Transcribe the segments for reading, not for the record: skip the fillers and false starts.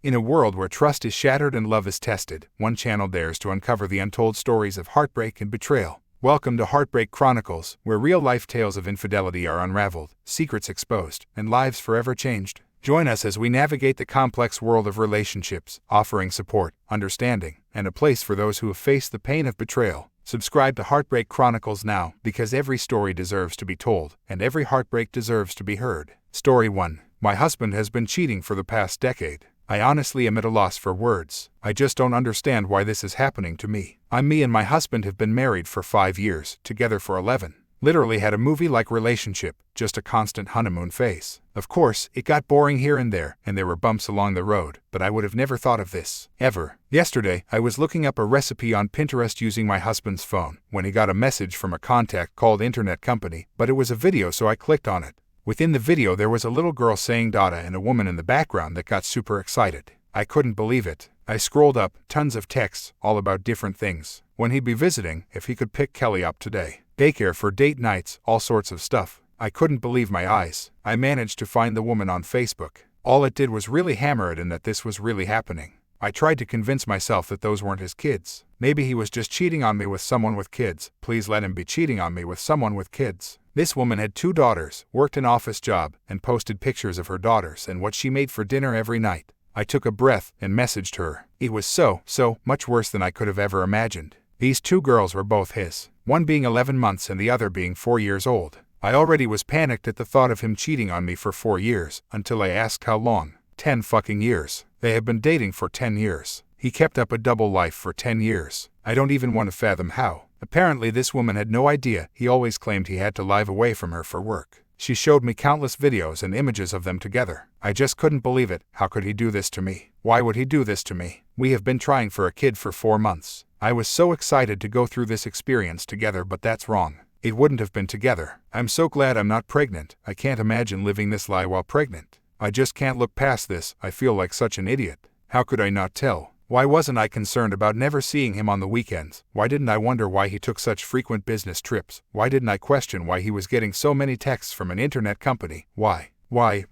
In a world where trust is shattered and love is tested, one channel dares to uncover the untold stories of heartbreak and betrayal. Welcome to Heartbreak Chronicles, where real-life tales of infidelity are unraveled, secrets exposed, and lives forever changed. Join us as we navigate the complex world of relationships, offering support, understanding, and a place for those who have faced the pain of betrayal. Subscribe to Heartbreak Chronicles now, because every story deserves to be told, and every heartbreak deserves to be heard. Story 1. My husband has been cheating for the past decade. I honestly am at a loss for words. I just don't understand why this is happening to me. Me and my husband have been married for 5 years, together for 11. Literally had a movie-like relationship, just a constant honeymoon phase. Of course, it got boring here and there were bumps along the road, but I would have never thought of this, ever. Yesterday, I was looking up a recipe on Pinterest using my husband's phone, when he got a message from a contact called Internet Company, but it was a video, so I clicked on it. Within the video there was a little girl saying "Dada" and a woman in the background that got super excited. I couldn't believe it. I scrolled up, tons of texts, all about different things. When he'd be visiting, if he could pick Kelly up today. Daycare for date nights, all sorts of stuff. I couldn't believe my eyes. I managed to find the woman on Facebook. All it did was really hammer it in that this was really happening. I tried to convince myself that those weren't his kids. Maybe he was just cheating on me with someone with kids. Please let him be cheating on me with someone with kids. This woman had 2 daughters, worked an office job, and posted pictures of her daughters and what she made for dinner every night. I took a breath and messaged her. It was so much worse than I could have ever imagined. These 2 girls were both his, one being 11 months and the other being 4 years old. I already was panicked at the thought of him cheating on me for 4 years, until I asked how long. 10 fucking years. They have been dating for 10 years. He kept up a double life for 10 years. I don't even want to fathom how. Apparently this woman had no idea. He always claimed he had to live away from her for work. She showed me countless videos and images of them together. I just couldn't believe it. How could he do this to me? Why would he do this to me? We have been trying for a kid for 4 months. I was so excited to go through this experience together, but that's wrong. It wouldn't have been together. I'm so glad I'm not pregnant. I can't imagine living this lie while pregnant. I just can't look past this. I feel like such an idiot. How could I not tell? Why wasn't I concerned about never seeing him on the weekends? Why didn't I wonder why he took such frequent business trips? Why didn't I question why he was getting so many texts from an internet company? Why? Why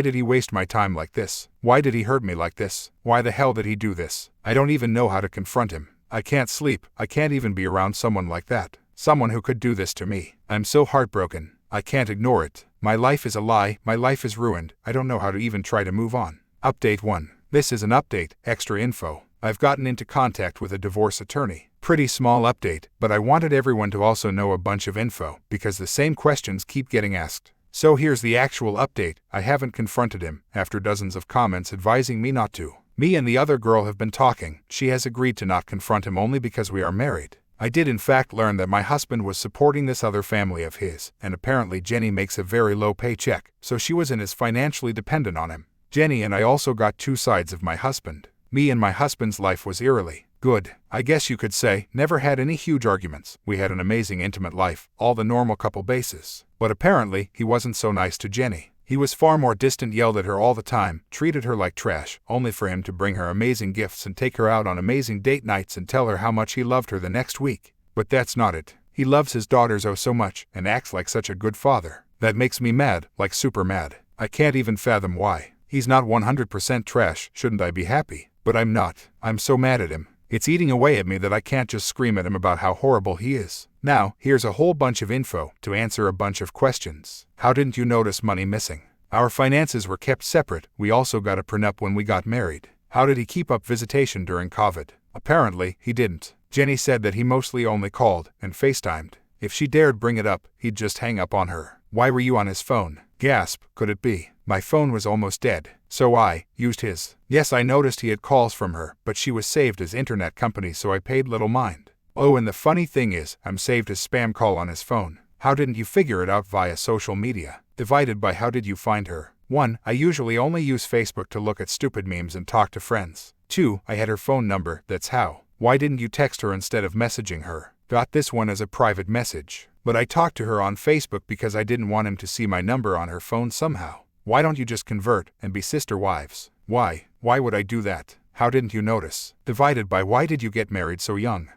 did he waste my time like this? Why did he hurt me like this? Why the hell did he do this? I don't even know how to confront him. I can't sleep. I can't even be around someone like that. Someone who could do this to me. I'm so heartbroken. I can't ignore it. My life is a lie. My life is ruined. I don't know how to even try to move on. Update 1. This is an update, extra info. I've gotten into contact with a divorce attorney. Pretty small update, but I wanted everyone to also know a bunch of info, because the same questions keep getting asked. So here's the actual update. I haven't confronted him, after dozens of comments advising me not to. Me and the other girl have been talking. She has agreed to not confront him only because we are married. I did in fact learn that my husband was supporting this other family of his, and apparently Jenny makes a very low paycheck, so she wasn't as financially dependent on him. Jenny and I also got 2 sides of my husband. Me and my husband's life was eerily good. I guess you could say, never had any huge arguments. We had an amazing intimate life, all the normal couple bases. But apparently, he wasn't so nice to Jenny. He was far more distant, yelled at her all the time, treated her like trash, only for him to bring her amazing gifts and take her out on amazing date nights and tell her how much he loved her the next week. But that's not it. He loves his daughters oh so much, and acts like such a good father. That makes me mad, like super mad. I can't even fathom why. He's not 100% trash. Shouldn't I be happy? But I'm not. I'm so mad at him. It's eating away at me that I can't just scream at him about how horrible he is. Now, here's a whole bunch of info to answer a bunch of questions. How didn't you notice money missing? Our finances were kept separate. We also got a prenup when we got married. How did he keep up visitation during COVID? Apparently, he didn't. Jenny said that he mostly only called and FaceTimed. If she dared bring it up, he'd just hang up on her. Why were you on his phone? Gasp, could it be? My phone was almost dead, so I used his. Yes, I noticed he had calls from her, but she was saved as Internet Company, so I paid little mind. Oh, and the funny thing is, I'm saved as spam call on his phone. How didn't you figure it out via social media? Divided by how did you find her? 1. I usually only use Facebook to look at stupid memes and talk to friends. 2. I had her phone number, that's how. Why didn't you text her instead of messaging her? Got this one as a private message. But I talked to her on Facebook because I didn't want him to see my number on her phone somehow. Why don't you just convert and be sister wives? Why? Why would I do that? How didn't you notice? Divided by why did you get married so young?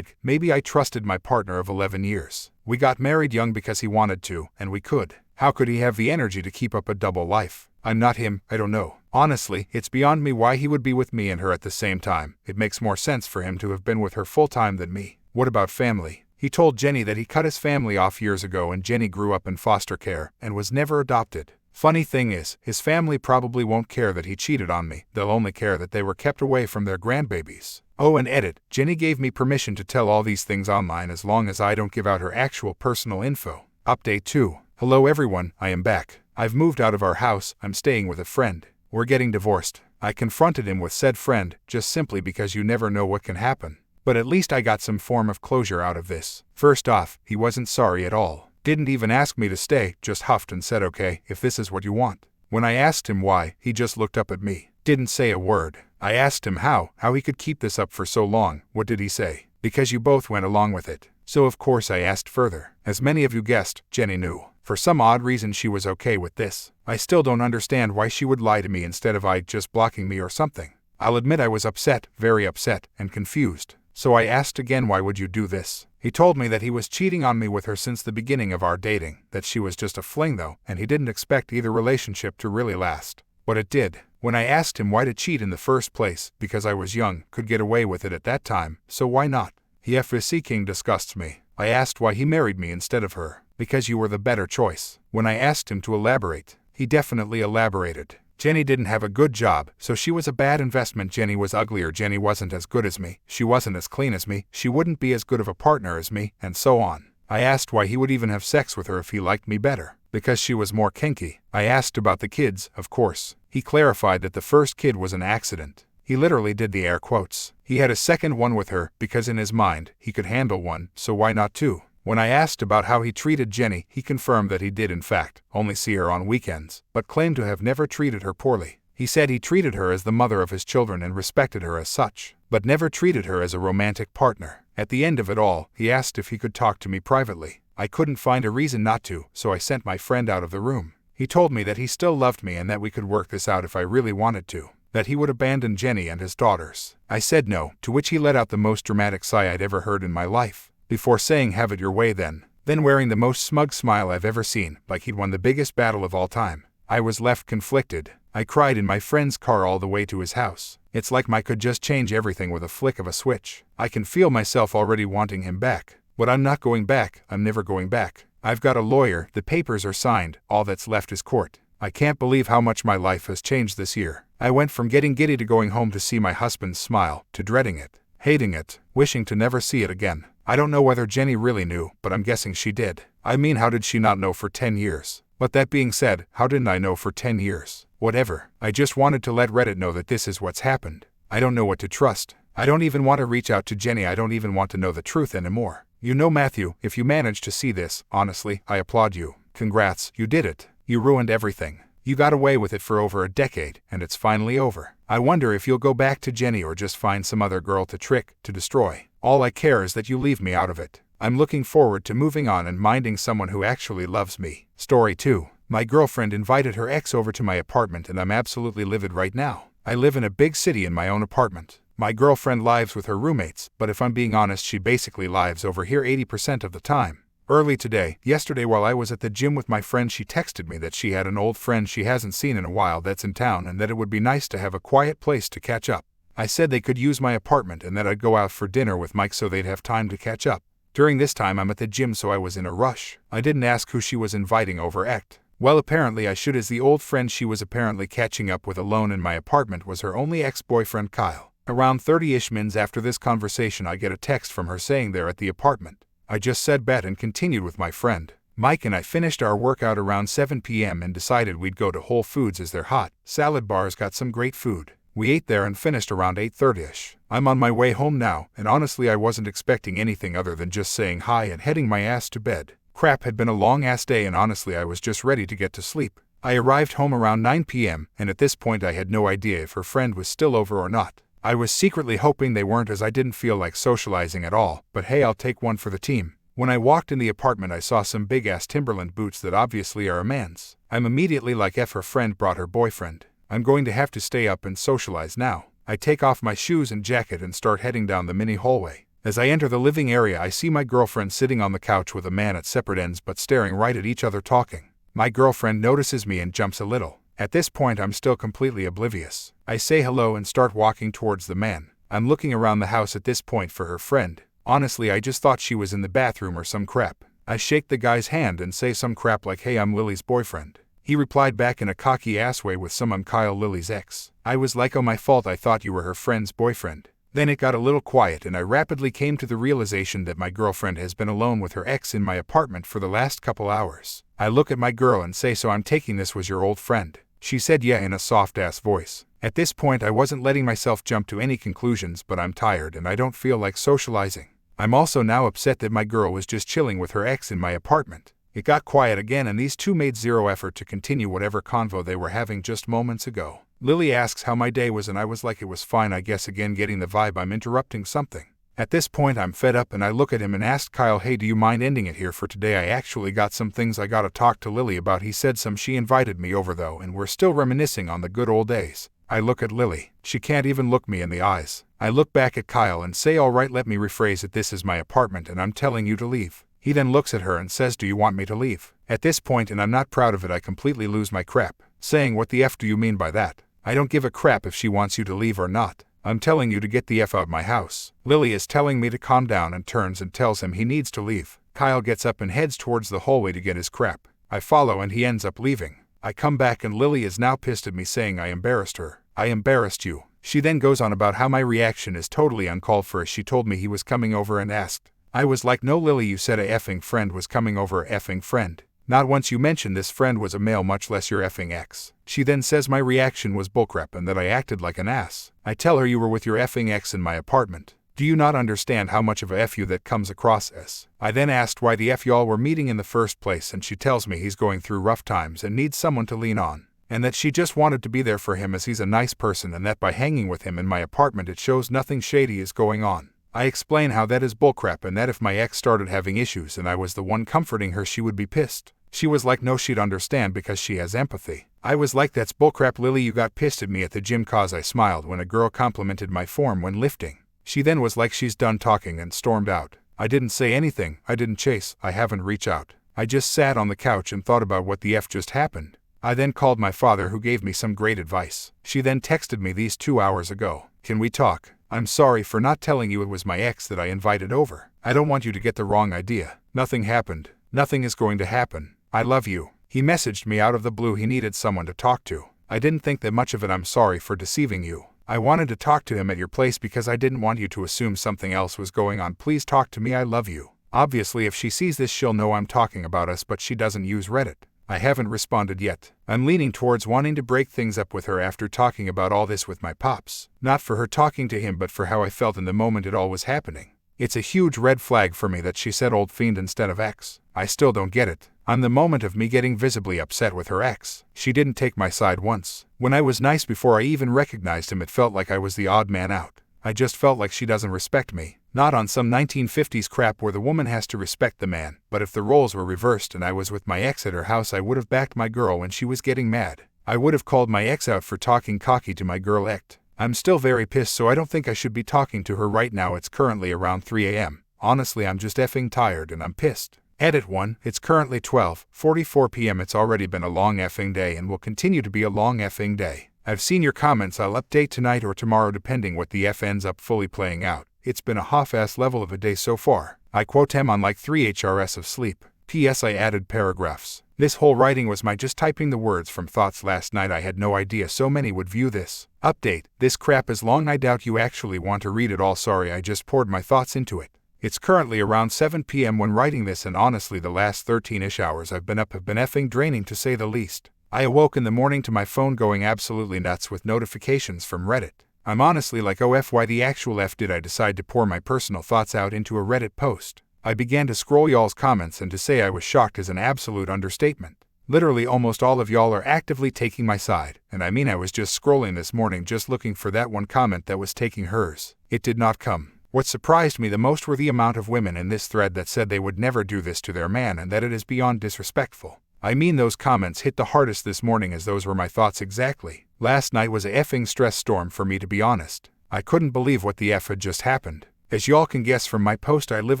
Maybe I trusted my partner of 11 years. We got married young because he wanted to, and we could. How could he have the energy to keep up a double life? I'm not him, I don't know. Honestly, it's beyond me why he would be with me and her at the same time. It makes more sense for him to have been with her full-time than me. What about family? He told Jenny that he cut his family off years ago and Jenny grew up in foster care and was never adopted. Funny thing is, his family probably won't care that he cheated on me. They'll only care that they were kept away from their grandbabies. Oh, and edit, Jenny gave me permission to tell all these things online as long as I don't give out her actual personal info. Update 2. Hello everyone, I am back. I've moved out of our house, I'm staying with a friend. We're getting divorced. I confronted him with said friend, just simply because you never know what can happen. But at least I got some form of closure out of this. First off, he wasn't sorry at all. Didn't even ask me to stay, just huffed and said okay, if this is what you want. When I asked him why, he just looked up at me. Didn't say a word. I asked him how he could keep this up for so long. What did he say? Because you both went along with it. So of course I asked further. As many of you guessed, Jenny knew. For some odd reason she was okay with this. I still don't understand why she would lie to me instead of just blocking me or something. I'll admit I was upset, very upset, and confused. So I asked again, why would you do this? He told me that he was cheating on me with her since the beginning of our dating, that she was just a fling though, and he didn't expect either relationship to really last. But it did. When I asked him why to cheat in the first place, because I was young, could get away with it at that time, so why not? He FSC King disgusts me. I asked why he married me instead of her. Because you were the better choice. When I asked him to elaborate, he definitely elaborated. Jenny didn't have a good job, so she was a bad investment. Jenny was uglier. Jenny wasn't as good as me. She wasn't as clean as me. She wouldn't be as good of a partner as me, and so on. I asked why he would even have sex with her if he liked me better. Because she was more kinky. I asked about the kids, of course. He clarified that the first kid was an accident. He literally did the air quotes. He had a second one with her, because in his mind, he could handle one, so why not two? When I asked about how he treated Jenny, he confirmed that he did in fact only see her on weekends, but claimed to have never treated her poorly. He said he treated her as the mother of his children and respected her as such, but never treated her as a romantic partner. At the end of it all, he asked if he could talk to me privately. I couldn't find a reason not to, so I sent my friend out of the room. He told me that he still loved me and that we could work this out if I really wanted to, that he would abandon Jenny and his daughters. I said no, to which he let out the most dramatic sigh I'd ever heard in my life. Before saying have it your way then wearing the most smug smile I've ever seen, like he'd won the biggest battle of all time. I was left conflicted. I cried in my friend's car all the way to his house. It's like I could just change everything with a flick of a switch. I can feel myself already wanting him back. But I'm not going back, I'm never going back. I've got a lawyer, the papers are signed, all that's left is court. I can't believe how much my life has changed this year. I went from getting giddy to going home to see my husband's smile, to dreading it, hating it, wishing to never see it again. I don't know whether Jenny really knew, but I'm guessing she did. I mean, how did she not know for 10 years? But that being said, how didn't I know for 10 years? Whatever. I just wanted to let Reddit know that this is what's happened. I don't know what to trust. I don't even want to reach out to Jenny. I don't even want to know the truth anymore. You know, Matthew, if you managed to see this, honestly, I applaud you. Congrats, you did it. You ruined everything. You got away with it for over a decade, and it's finally over. I wonder if you'll go back to Jenny or just find some other girl to trick, to destroy. All I care is that you leave me out of it. I'm looking forward to moving on and minding someone who actually loves me. Story 2. My girlfriend invited her ex over to my apartment and I'm absolutely livid right now. I live in a big city in my own apartment. My girlfriend lives with her roommates, but if I'm being honest, she basically lives over here 80% of the time. Early yesterday while I was at the gym with my friend, she texted me that she had an old friend she hasn't seen in a while that's in town and that it would be nice to have a quiet place to catch up. I said they could use my apartment and that I'd go out for dinner with Mike so they'd have time to catch up. During this time I'm at the gym, so I was in a rush. I didn't ask who she was inviting over act. Well, apparently I should, as the old friend she was apparently catching up with alone in my apartment was her only ex-boyfriend Kyle. Around 30-ish minutes after this conversation I get a text from her saying they're at the apartment. I just said bet and continued with my friend. Mike and I finished our workout around 7 p.m. and decided we'd go to Whole Foods as their hot salad bar's got some great food. We ate there and finished around 8:30ish. I'm on my way home now, and honestly I wasn't expecting anything other than just saying hi and heading my ass to bed. Crap, had been a long ass day and honestly I was just ready to get to sleep. I arrived home around 9 p.m. and at this point I had no idea if her friend was still over or not. I was secretly hoping they weren't, as I didn't feel like socializing at all, but hey, I'll take one for the team. When I walked in the apartment I saw some big ass Timberland boots that obviously are a man's. I'm immediately like, F, her friend brought her boyfriend. I'm going to have to stay up and socialize now. I take off my shoes and jacket and start heading down the mini hallway. As I enter the living area I see my girlfriend sitting on the couch with a man at separate ends but staring right at each other talking. My girlfriend notices me and jumps a little. At this point I'm still completely oblivious. I say hello and start walking towards the man. I'm looking around the house at this point for her friend. Honestly, I just thought she was in the bathroom or some crap. I shake the guy's hand and say some crap like, "Hey, I'm Lily's boyfriend." He replied back in a cocky ass way with some "I'm Kyle, Lily's ex." I was like, "Oh, my fault, I thought you were her friend's boyfriend." Then it got a little quiet and I rapidly came to the realization that my girlfriend has been alone with her ex in my apartment for the last couple hours. I look at my girl and say, "So I'm taking this was your old friend?" She said yeah in a soft-ass voice. At this point I wasn't letting myself jump to any conclusions, but I'm tired and I don't feel like socializing. I'm also now upset that my girl was just chilling with her ex in my apartment. It got quiet again and these two made zero effort to continue whatever convo they were having just moments ago. Lily asks how my day was and I was like, it was fine, I guess, again getting the vibe I'm interrupting something. At this point I'm fed up and I look at him and ask Kyle, "Hey, do you mind ending it here for today? I actually got some things I gotta talk to Lily about." He said she invited me over though and we're still reminiscing on the good old days. I look at Lily. She can't even look me in the eyes. I look back at Kyle and say, "Alright, let me rephrase it. This is my apartment and I'm telling you to leave." He then looks at her and says, "Do you want me to leave?" At this point, and I'm not proud of it, I completely lose my crap, saying, "What the F do you mean by that? I don't give a crap if she wants you to leave or not. I'm telling you to get the F out of my house." Lily is telling me to calm down and turns and tells him he needs to leave. Kyle gets up and heads towards the hallway to get his crap. I follow and he ends up leaving. I come back and Lily is now pissed at me, saying I embarrassed her. "I embarrassed you." She then goes on about how my reaction is totally uncalled for as she told me he was coming over and asked. I was like, "No Lily, you said a effing friend was coming over, a effing friend. Not once you mentioned this friend was a male, much less your effing ex." She then says my reaction was bullcrap and that I acted like an ass. I tell her, "You were with your effing ex in my apartment. Do you not understand how much of a F you that comes across as?" I then asked why the F y'all were meeting in the first place and she tells me he's going through rough times and needs someone to lean on, and that she just wanted to be there for him as he's a nice person and that by hanging with him in my apartment it shows nothing shady is going on. I explain how that is bullcrap and that if my ex started having issues and I was the one comforting her, she would be pissed. She was like, "No, she'd understand because she has empathy." I was like, "That's bullcrap, Lily. You got pissed at me at the gym cause I smiled when a girl complimented my form when lifting." She then was like, "She's done talking," and stormed out. I didn't say anything. I didn't chase. I haven't reached out. I just sat on the couch and thought about what the F just happened. I then called my father, who gave me some great advice. She then texted me these 2 hours ago. "Can we talk? I'm sorry for not telling you it was my ex that I invited over. I don't want you to get the wrong idea. Nothing happened. Nothing is going to happen. I love you." He messaged me out of the blue he needed someone to talk to. I didn't think that much of it. "I'm sorry for deceiving you. I wanted to talk to him at your place because I didn't want you to assume something else was going on. Please talk to me. I love you." Obviously if she sees this she'll know I'm talking about us, but she doesn't use Reddit. I haven't responded yet. I'm leaning towards wanting to break things up with her after talking about all this with my pops. Not for her talking to him, but for how I felt in the moment it all was happening. It's a huge red flag for me that she said old fiend instead of ex. I still don't get it. On the moment of me getting visibly upset with her ex, she didn't take my side once. When I was nice before I even recognized him, it felt like I was the odd man out. I just felt like she doesn't respect me. Not on some 1950s crap where the woman has to respect the man, but if the roles were reversed and I was with my ex at her house, I would have backed my girl when she was getting mad. I would have called my ex out for talking cocky to my girl ex. I'm still very pissed, so I don't think I should be talking to her right now. It's currently around 3 a.m. Honestly, I'm just effing tired and I'm pissed. Edit 1. It's currently 12:44 p.m. It's already been a long effing day and will continue to be a long effing day. I've seen your comments. I'll update tonight or tomorrow depending what the F ends up fully playing out. It's been a half-ass level of a day so far. I quote him on like 3 HRS of sleep. P.S. I added paragraphs. This whole writing was my just typing the words from thoughts last night. I had no idea so many would view this. Update. This crap is long. I doubt you actually want to read it all. Sorry, I just poured my thoughts into it. It's currently around 7 p.m. when writing this, and honestly the last 13-ish hours I've been up have been effing draining to say the least. I awoke in the morning to my phone going absolutely nuts with notifications from Reddit. I'm honestly like, oh F, why the actual F did I decide to pour my personal thoughts out into a Reddit post? I began to scroll y'all's comments, and to say I was shocked is an absolute understatement. Literally almost all of y'all are actively taking my side, and I mean I was just scrolling this morning just looking for that one comment that was taking hers. It did not come. What surprised me the most were the amount of women in this thread that said they would never do this to their man and that it is beyond disrespectful. I mean, those comments hit the hardest this morning, as those were my thoughts exactly. Last night was a effing stress storm for me, to be honest. I couldn't believe what the F had just happened. As y'all can guess from my post, I live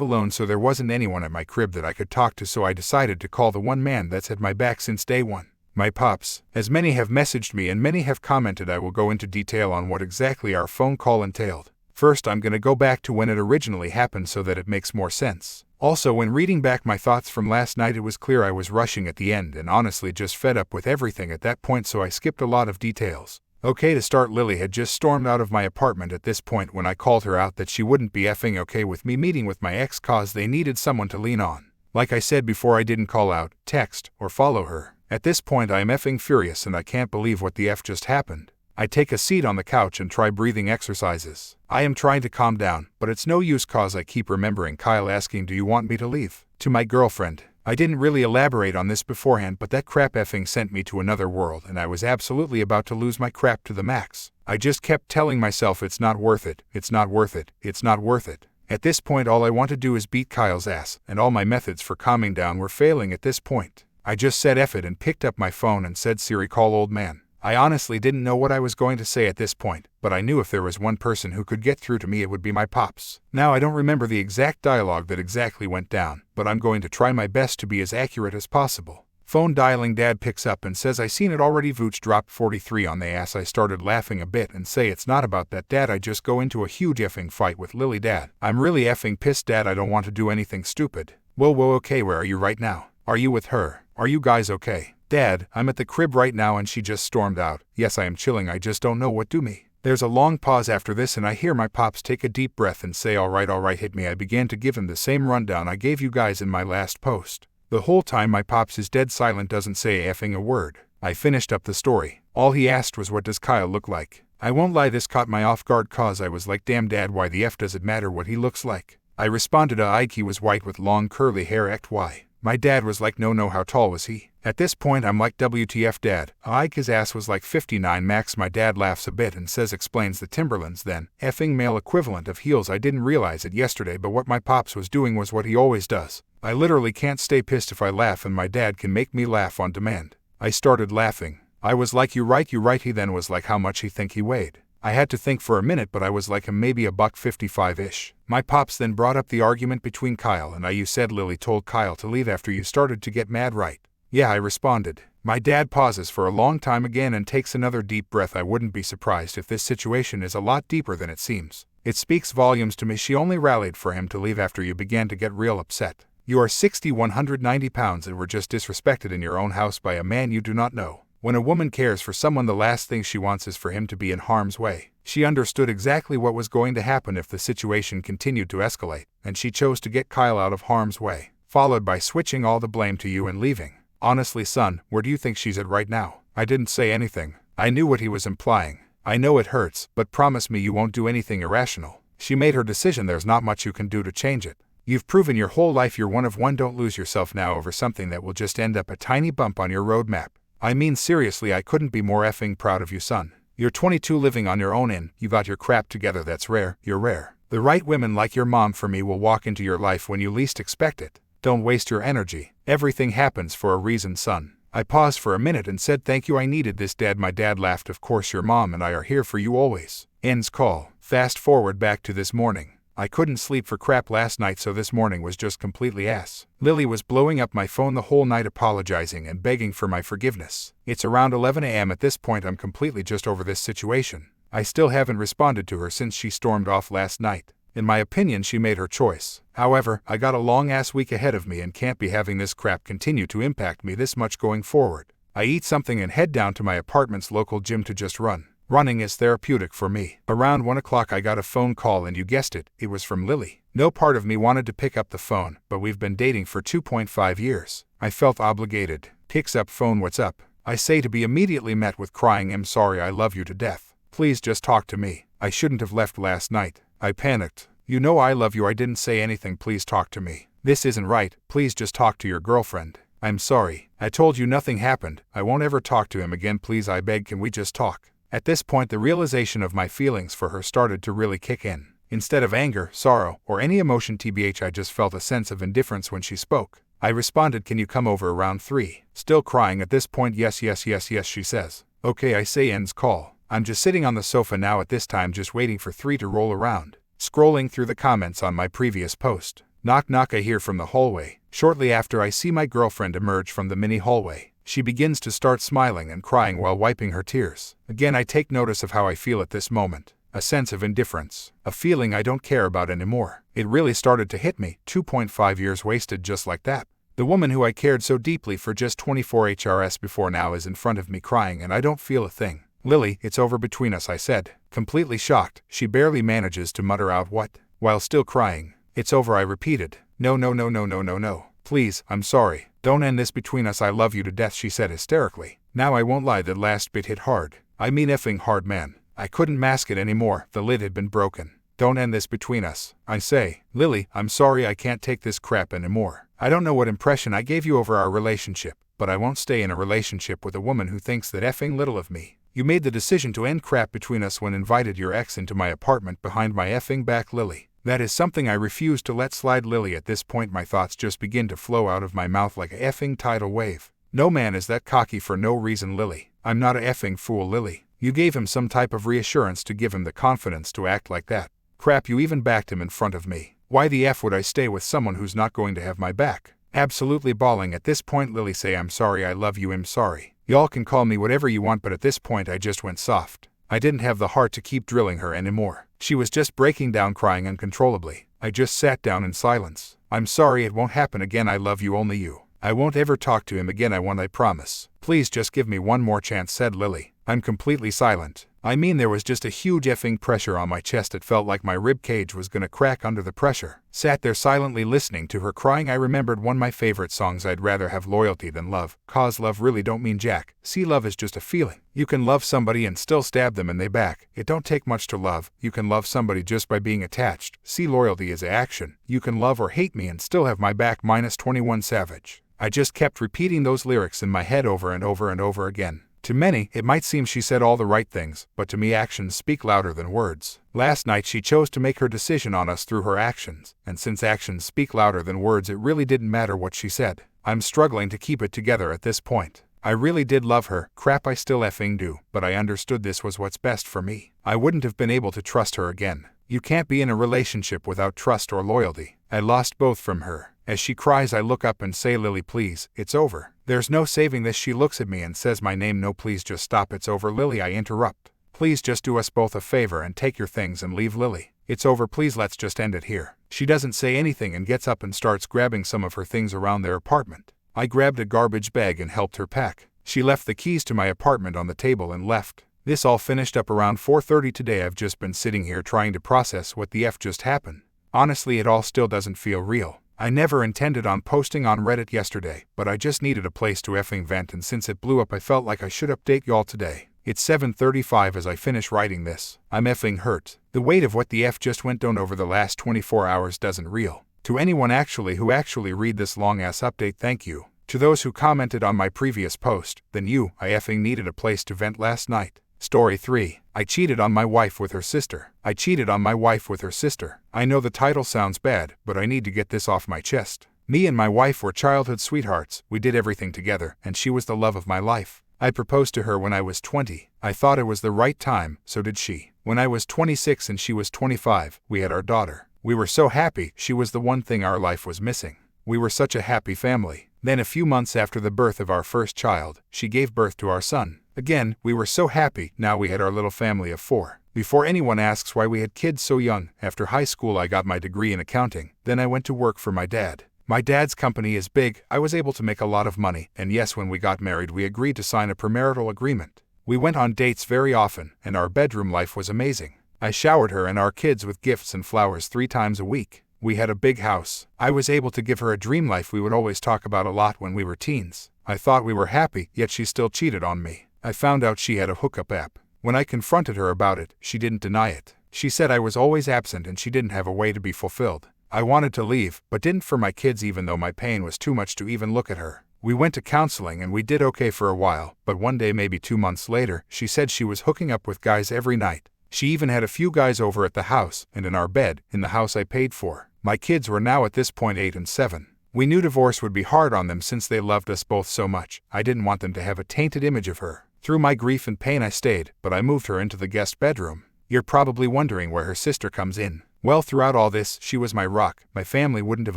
alone, so there wasn't anyone at my crib that I could talk to, so I decided to call the one man that's had my back since day one. My pops. As many have messaged me and many have commented, I will go into detail on what exactly our phone call entailed. First, I'm gonna go back to when it originally happened so that it makes more sense. Also, when reading back my thoughts from last night, it was clear I was rushing at the end and honestly just fed up with everything at that point, so I skipped a lot of details. Okay, to start, Lily had just stormed out of my apartment at this point when I called her out that she wouldn't be effing okay with me meeting with my ex cause they needed someone to lean on. Like I said before, I didn't call out, text, or follow her. At this point I am effing furious and I can't believe what the F just happened. I take a seat on the couch and try breathing exercises. I am trying to calm down, but it's no use cause I keep remembering Kyle asking, "Do you want me to leave?" to my girlfriend. I didn't really elaborate on this beforehand, but that crap effing sent me to another world and I was absolutely about to lose my crap to the max. I just kept telling myself it's not worth it, it's not worth it, it's not worth it. At this point all I want to do is beat Kyle's ass, and all my methods for calming down were failing at this point. I just said F it and picked up my phone and said, "Siri, call old man." I honestly didn't know what I was going to say at this point, but I knew if there was one person who could get through to me, it would be my pops. Now I don't remember the exact dialogue that exactly went down, but I'm going to try my best to be as accurate as possible. Phone dialing. Dad picks up and says, "I seen it already, Vooch dropped 43 on the ass." I started laughing a bit and say, "It's not about that, Dad. I just go into a huge effing fight with Lily, Dad. I'm really effing pissed, Dad. I don't want to do anything stupid." Whoa, okay, where are you right now? Are you with her? Are you guys okay? Dad, I'm at the crib right now and she just stormed out. Yes, I am chilling, I just don't know what to do me. There's a long pause after this and I hear my pops take a deep breath and say, all right, hit me." I began to give him the same rundown I gave you guys in my last post. The whole time my pops is dead silent, doesn't say effing a word. I finished up the story. All he asked was, "What does Kyle look like?" I won't lie, this caught my off guard cause I was like, damn Dad, why the F does it matter what he looks like? I responded, Ike, he was white with long curly hair. Act why? My dad was like, no, how tall was he? At this point I'm like, WTF Dad? Ike, his ass was like 59 max. My dad laughs a bit and says, explains the Timberlands then, effing male equivalent of heels. I didn't realize it yesterday, but what my pops was doing was what he always does. I literally can't stay pissed if I laugh, and my dad can make me laugh on demand. I started laughing. I was like, you right. He then was like, how much he think he weighed? I had to think for a minute, but I was like, maybe $155-ish. My pops then brought up the argument between Kyle and I. You said Lily told Kyle to leave after you started to get mad, right? Yeah, I responded. My dad pauses for a long time again and takes another deep breath. I wouldn't be surprised if this situation is a lot deeper than it seems. It speaks volumes to me. She only rallied for him to leave after you began to get real upset. You are 60, 190 pounds and were just disrespected in your own house by a man you do not know. When a woman cares for someone, the last thing she wants is for him to be in harm's way. She understood exactly what was going to happen if the situation continued to escalate, and she chose to get Kyle out of harm's way, followed by switching all the blame to you and leaving. Honestly, son, where do you think she's at right now? I didn't say anything. I knew what he was implying. I know it hurts, but promise me you won't do anything irrational. She made her decision. There's not much you can do to change it. You've proven your whole life you're one of one. Don't lose yourself now over something that will just end up a tiny bump on your roadmap. I mean seriously, I couldn't be more effing proud of you, son. You're 22, living on your own, and you got your crap together. That's rare. You're rare. The right women like your mom for me will walk into your life when you least expect it. Don't waste your energy. Everything happens for a reason, son. I paused for a minute and said, thank you, I needed this, Dad. My dad laughed. Of course, your mom and I are here for you always. Ends call. Fast forward back to this morning. I couldn't sleep for crap last night, so this morning was just completely ass. Lily was blowing up my phone the whole night, apologizing and begging for my forgiveness. It's around 11 a.m. at this point. I'm completely just over this situation. I still haven't responded to her since she stormed off last night. In my opinion, she made her choice. However, I got a long-ass week ahead of me and can't be having this crap continue to impact me this much going forward. I eat something and head down to my apartment's local gym to just run. Running is therapeutic for me. Around 1 o'clock I got a phone call, and you guessed it, it was from Lily. No part of me wanted to pick up the phone, but we've been dating for 2.5 years. I felt obligated. Picks up phone. What's up? I say, to be immediately met with crying, I'm sorry, I love you to death. Please just talk to me. I shouldn't have left last night. I panicked. You know I love you. I didn't say anything. Please talk to me. This isn't right. Please just talk to your girlfriend. I'm sorry. I told you nothing happened. I won't ever talk to him again. Please, I beg, can we just talk? At this point, the realization of my feelings for her started to really kick in. Instead of anger, sorrow, or any emotion, tbh, I just felt a sense of indifference when she spoke. I responded, can you come over around 3? Still crying at this point. Yes, she says. Okay, I say. Ends call. I'm just sitting on the sofa now at this time, just waiting for 3 to roll around. Scrolling through the comments on my previous post. Knock knock, I hear from the hallway. Shortly after, I see my girlfriend emerge from the mini hallway. She begins to start smiling and crying while wiping her tears. Again, I take notice of how I feel at this moment. A sense of indifference. A feeling I don't care about anymore. It really started to hit me. 2.5 years wasted just like that. The woman who I cared so deeply for just 24 HRS before now is in front of me crying and I don't feel a thing. Lily, it's over between us, I said. Completely shocked, she barely manages to mutter out what, while still crying. It's over, I repeated. No. Please, I'm sorry. Don't end this between us, I love you to death, she said hysterically. Now I won't lie, that last bit hit hard. I mean effing hard, man. I couldn't mask it anymore, the lid had been broken. Don't end this between us, I say. Lily, I'm sorry, I can't take this crap anymore. I don't know what impression I gave you over our relationship, but I won't stay in a relationship with a woman who thinks that effing little of me. You made the decision to end crap between us when invited your ex into my apartment behind my effing back, Lily. That is something I refuse to let slide, Lily. At this point my thoughts just begin to flow out of my mouth like a effing tidal wave. No man is that cocky for no reason, Lily. I'm not a effing fool, Lily. You gave him some type of reassurance to give him the confidence to act like that. Crap, you even backed him in front of me. Why the F would I stay with someone who's not going to have my back? Absolutely bawling at this point, Lily say, I'm sorry, I love you, I'm sorry. Y'all can call me whatever you want, but at this point I just went soft. I didn't have the heart to keep drilling her anymore. She was just breaking down crying uncontrollably. I just sat down in silence. I'm sorry, it won't happen again, I love you, only you. I won't ever talk to him again, I promise. Please just give me one more chance, said Lily. I'm completely silent. I mean, there was just a huge effing pressure on my chest. It felt like my rib cage was gonna crack under the pressure. Sat there silently listening to her crying. I remembered one of my favorite songs, I'd rather have loyalty than love, 'cause love really don't mean jack. See, love is just a feeling. You can love somebody and still stab them in they back. It don't take much to love. You can love somebody just by being attached. See, loyalty is a action. You can love or hate me and still have my back. -21 Savage. I just kept repeating those lyrics in my head over and over and over again. To many, it might seem she said all the right things, but to me actions speak louder than words. Last night she chose to make her decision on us through her actions, and since actions speak louder than words, it really didn't matter what she said. I'm struggling to keep it together at this point. I really did love her, crap I still effing do, but I understood this was what's best for me. I wouldn't have been able to trust her again. You can't be in a relationship without trust or loyalty. I lost both from her. As she cries, I look up and say, Lily, please, it's over. There's no saving this. She looks at me and says my name. No, please just stop. It's over, Lily, I interrupt. Please just do us both a favor and take your things and leave, Lily. It's over, please, let's just end it here. She doesn't say anything and gets up and starts grabbing some of her things around their apartment. I grabbed a garbage bag and helped her pack. She left the keys to my apartment on the table and left. This all finished up around 4:30 today. I've just been sitting here trying to process what the F just happened. Honestly, it all still doesn't feel real. I never intended on posting on Reddit yesterday, but I just needed a place to effing vent, and since it blew up I felt like I should update y'all today. It's 7:35 as I finish writing this. I'm effing hurt. The weight of what the F just went down over the last 24 hours doesn't real. To anyone who actually read this long ass update, thank you. To those who commented on my previous post, then you, I effing needed a place to vent last night. Story 3. I cheated on my wife with her sister. I cheated on my wife with her sister. I know the title sounds bad, but I need to get this off my chest. Me and my wife were childhood sweethearts. We did everything together, and she was the love of my life. I proposed to her when I was 20. I thought it was the right time, so did she. When I was 26 and she was 25, we had our daughter. We were so happy. She was the one thing our life was missing. We were such a happy family. Then a few months after the birth of our first child, she gave birth to our son. Again, we were so happy. Now we had our little family of 4. Before anyone asks why we had kids so young, after high school I got my degree in accounting. Then I went to work for my dad. My dad's company is big. I was able to make a lot of money, and yes, when we got married we agreed to sign a premarital agreement. We went on dates very often, and our bedroom life was amazing. I showered her and our kids with gifts and flowers 3 times a week. We had a big house. I was able to give her a dream life we would always talk about a lot when we were teens. I thought we were happy, yet she still cheated on me. I found out she had a hookup app. When I confronted her about it, she didn't deny it. She said I was always absent and she didn't have a way to be fulfilled. I wanted to leave, but didn't for my kids, even though my pain was too much to even look at her. We went to counseling and we did okay for a while, but one day, maybe 2 months later, she said she was hooking up with guys every night. She even had a few guys over at the house and in our bed, in the house I paid for. My kids were now at this point 8 and 7. We knew divorce would be hard on them since they loved us both so much. I didn't want them to have a tainted image of her. Through my grief and pain I stayed, but I moved her into the guest bedroom. You're probably wondering where her sister comes in. Well, throughout all this, she was my rock. My family wouldn't have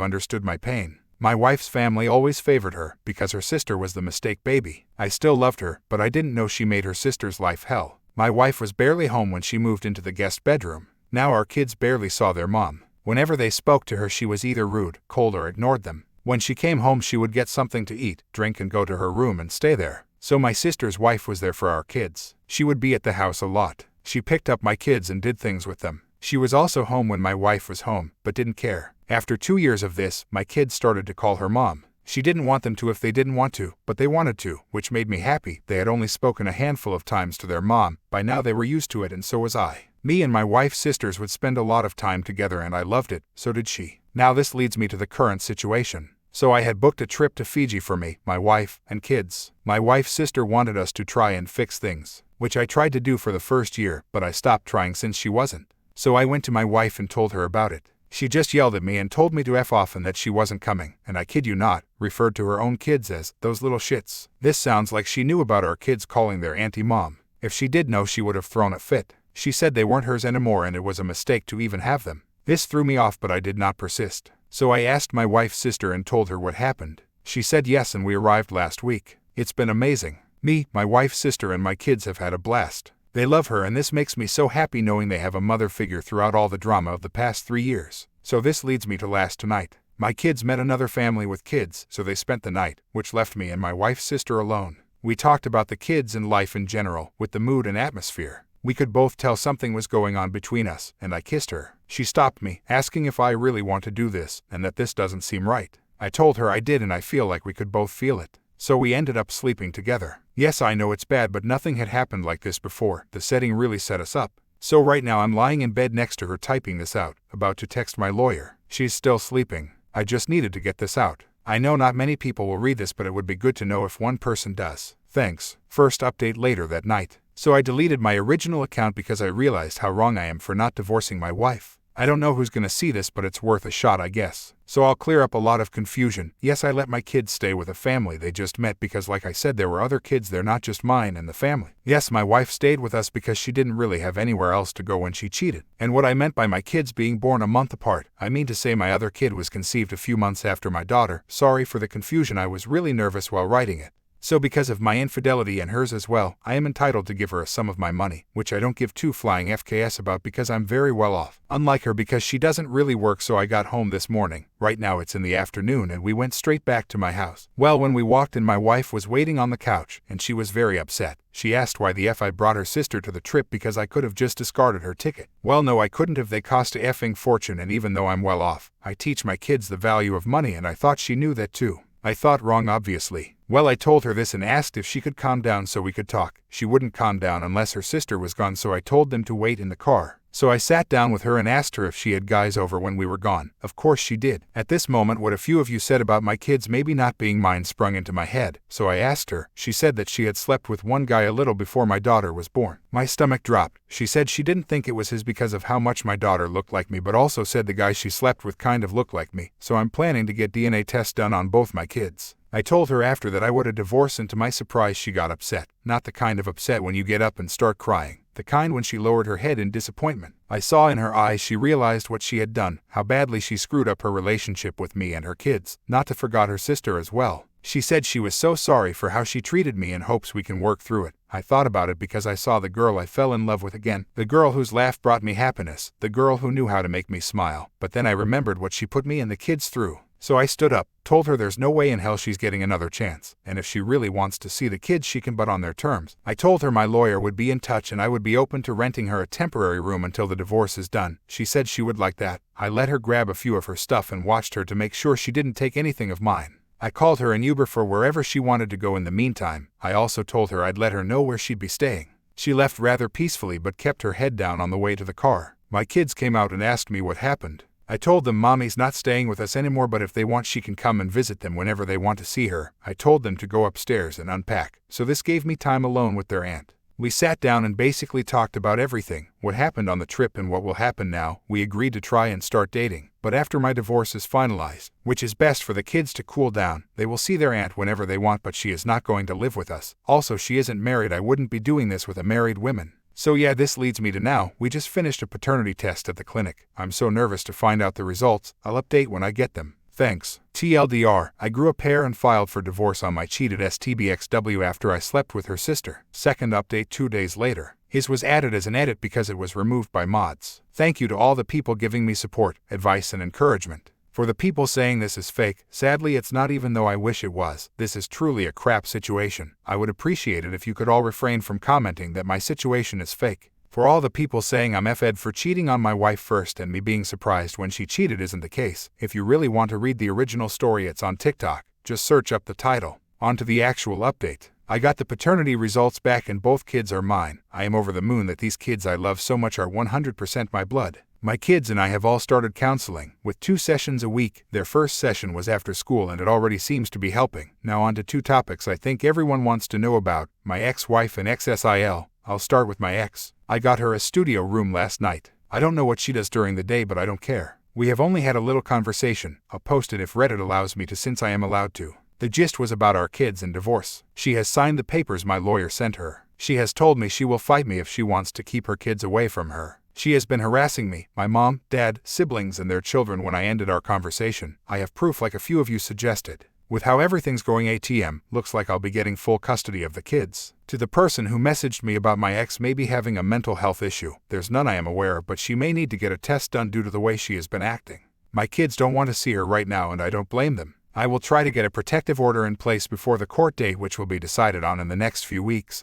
understood my pain. My wife's family always favored her because her sister was the mistake baby. I still loved her, but I didn't know she made her sister's life hell. My wife was barely home when she moved into the guest bedroom. Now our kids barely saw their mom. Whenever they spoke to her, she was either rude, cold, or ignored them. When she came home, she would get something to eat, drink, and go to her room and stay there. So my sister's wife was there for our kids. She would be at the house a lot. She picked up my kids and did things with them. She was also home when my wife was home, but didn't care. After 2 years of this, my kids started to call her mom. She didn't want them to if they didn't want to, but they wanted to, which made me happy. They had only spoken a handful of times to their mom. By now they were used to it, and so was I. Me and my wife's sisters would spend a lot of time together, and I loved it, so did she. Now this leads me to the current situation. So I had booked a trip to Fiji for me, my wife, and kids. My wife's sister wanted us to try and fix things, which I tried to do for the first year, but I stopped trying since she wasn't. So I went to my wife and told her about it. She just yelled at me and told me to F off and that she wasn't coming, and I kid you not, referred to her own kids as those little shits. This sounds like she knew about our kids calling their auntie mom. If she did know, she would have thrown a fit. She said they weren't hers anymore and it was a mistake to even have them. This threw me off, but I did not persist. So I asked my wife's sister and told her what happened. She said yes, and we arrived last week. It's been amazing. Me, my wife's sister, and my kids have had a blast. They love her, and this makes me so happy knowing they have a mother figure throughout all the drama of the past 3 years. So this leads me to last night. My kids met another family with kids, so they spent the night, which left me and my wife's sister alone. We talked about the kids and life in general, with the mood and atmosphere. We could both tell something was going on between us, and I kissed her. She stopped me, asking if I really want to do this, and that this doesn't seem right. I told her I did, and I feel like we could both feel it. So we ended up sleeping together. Yes, I know it's bad, but nothing had happened like this before. The setting really set us up. So right now I'm lying in bed next to her typing this out, about to text my lawyer. She's still sleeping. I just needed to get this out. I know not many people will read this, but it would be good to know if one person does. Thanks. First update later that night. So I deleted my original account because I realized how wrong I am for not divorcing my wife. I don't know who's gonna see this, but it's worth a shot, I guess. So I'll clear up a lot of confusion. Yes, I let my kids stay with a family they just met because, like I said, there were other kids there, not just mine and the family. Yes, my wife stayed with us because she didn't really have anywhere else to go when she cheated. And what I meant by my kids being born a month apart, I mean to say my other kid was conceived a few months after my daughter. Sorry for the confusion, I was really nervous while writing it. So because of my infidelity and hers as well, I am entitled to give her a sum of my money, which I don't give two flying FKS about because I'm very well off. Unlike her, because she doesn't really work. So I got home this morning. Right now it's in the afternoon, and we went straight back to my house. Well, when we walked in, my wife was waiting on the couch, and she was very upset. She asked why the F I brought her sister to the trip because I could have just discarded her ticket. Well, no, I couldn't have. They cost a effing fortune, and even though I'm well off, I teach my kids the value of money, and I thought she knew that too. I thought wrong, obviously. Well, I told her this and asked if she could calm down so we could talk. She wouldn't calm down unless her sister was gone, so I told them to wait in the car. So I sat down with her and asked her if she had guys over when we were gone. Of course she did. At this moment, what a few of you said about my kids maybe not being mine sprung into my head. So I asked her. She said that she had slept with one guy a little before my daughter was born. My stomach dropped. She said she didn't think it was his because of how much my daughter looked like me, but also said the guy she slept with kind of looked like me. So I'm planning to get DNA tests done on both my kids. I told her after that I would a divorce, and to my surprise she got upset. Not the kind of upset when you get up and start crying. The kind when she lowered her head in disappointment. I saw in her eyes she realized what she had done, how badly she screwed up her relationship with me and her kids, not to forget her sister as well. She said she was so sorry for how she treated me and hopes we can work through it. I thought about it because I saw the girl I fell in love with again, the girl whose laugh brought me happiness, the girl who knew how to make me smile. But then I remembered what she put me and the kids through. So I stood up, told her there's no way in hell she's getting another chance, and if she really wants to see the kids she can, but on their terms. I told her my lawyer would be in touch and I would be open to renting her a temporary room until the divorce is done. She said she would like that. I let her grab a few of her stuff and watched her to make sure she didn't take anything of mine. I called her an Uber for wherever she wanted to go in the meantime. I also told her I'd let her know where she'd be staying. She left rather peacefully but kept her head down on the way to the car. My kids came out and asked me what happened. I told them Mommy's not staying with us anymore, but if they want she can come and visit them whenever they want to see her. I told them to go upstairs and unpack. So this gave me time alone with their aunt. We sat down and basically talked about everything, what happened on the trip and what will happen now. We agreed to try and start dating, but after my divorce is finalized, which is best for the kids to cool down, they will see their aunt whenever they want, but she is not going to live with us. Also, she isn't married. I wouldn't be doing this with a married woman. So yeah, this leads me to now. We just finished a paternity test at the clinic. I'm so nervous to find out the results. I'll update when I get them. Thanks. TLDR, I grew a pair and filed for divorce on my cheated STBXW after I slept with her sister. Second update 2 days later. His was added as an edit because it was removed by mods. Thank you to all the people giving me support, advice and encouragement. For the people saying this is fake, sadly it's not, even though I wish it was. This is truly a crap situation. I would appreciate it if you could all refrain from commenting that my situation is fake. For all the people saying I'm effed for cheating on my wife first and me being surprised when she cheated isn't the case. If you really want to read the original story, it's on TikTok. Just search up the title. On to the actual update. I got the paternity results back and both kids are mine. I am over the moon that these kids I love so much are 100% my blood. My kids and I have all started counseling, with 2 sessions a week. Their first session was after school and it already seems to be helping. Now on to 2 topics I think everyone wants to know about, my ex-wife and XSIL. I'll start with my ex. I got her a studio room last night. I don't know what she does during the day, but I don't care. We have only had a little conversation. I'll post it if Reddit allows me to, since I am allowed to. The gist was about our kids and divorce. She has signed the papers my lawyer sent her. She has told me she will fight me if she wants to keep her kids away from her. She has been harassing me, my mom, dad, siblings and their children when I ended our conversation. I have proof like a few of you suggested. With how everything's going ATM, looks like I'll be getting full custody of the kids. To the person who messaged me about my ex maybe having a mental health issue, there's none I am aware of, but she may need to get a test done due to the way she has been acting. My kids don't want to see her right now and I don't blame them. I will try to get a protective order in place before the court date, which will be decided on in the next few weeks,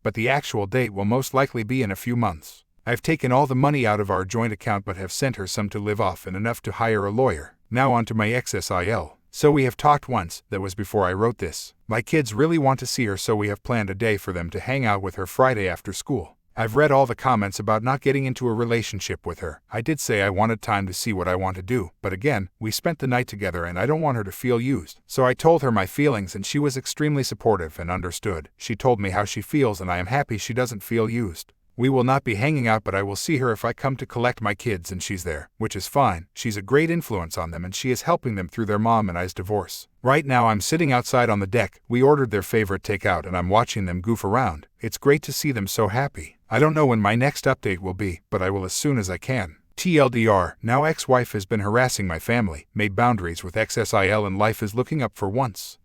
but the actual date will most likely be in a few months. I've taken all the money out of our joint account but have sent her some to live off and enough to hire a lawyer. Now on to my XSIL. So we have talked once, that was before I wrote this. My kids really want to see her, so we have planned a day for them to hang out with her Friday after school. I've read all the comments about not getting into a relationship with her. I did say I wanted time to see what I want to do, but again, we spent the night together and I don't want her to feel used. So I told her my feelings and she was extremely supportive and understood. She told me how she feels and I am happy she doesn't feel used. We will not be hanging out, but I will see her if I come to collect my kids and she's there, which is fine. She's a great influence on them and she is helping them through their mom and I's divorce. Right now I'm sitting outside on the deck. We ordered their favorite takeout and I'm watching them goof around. It's great to see them so happy. I don't know when my next update will be, but I will as soon as I can. TLDR, now ex-wife has been harassing my family, made boundaries with XSIL and life is looking up for once.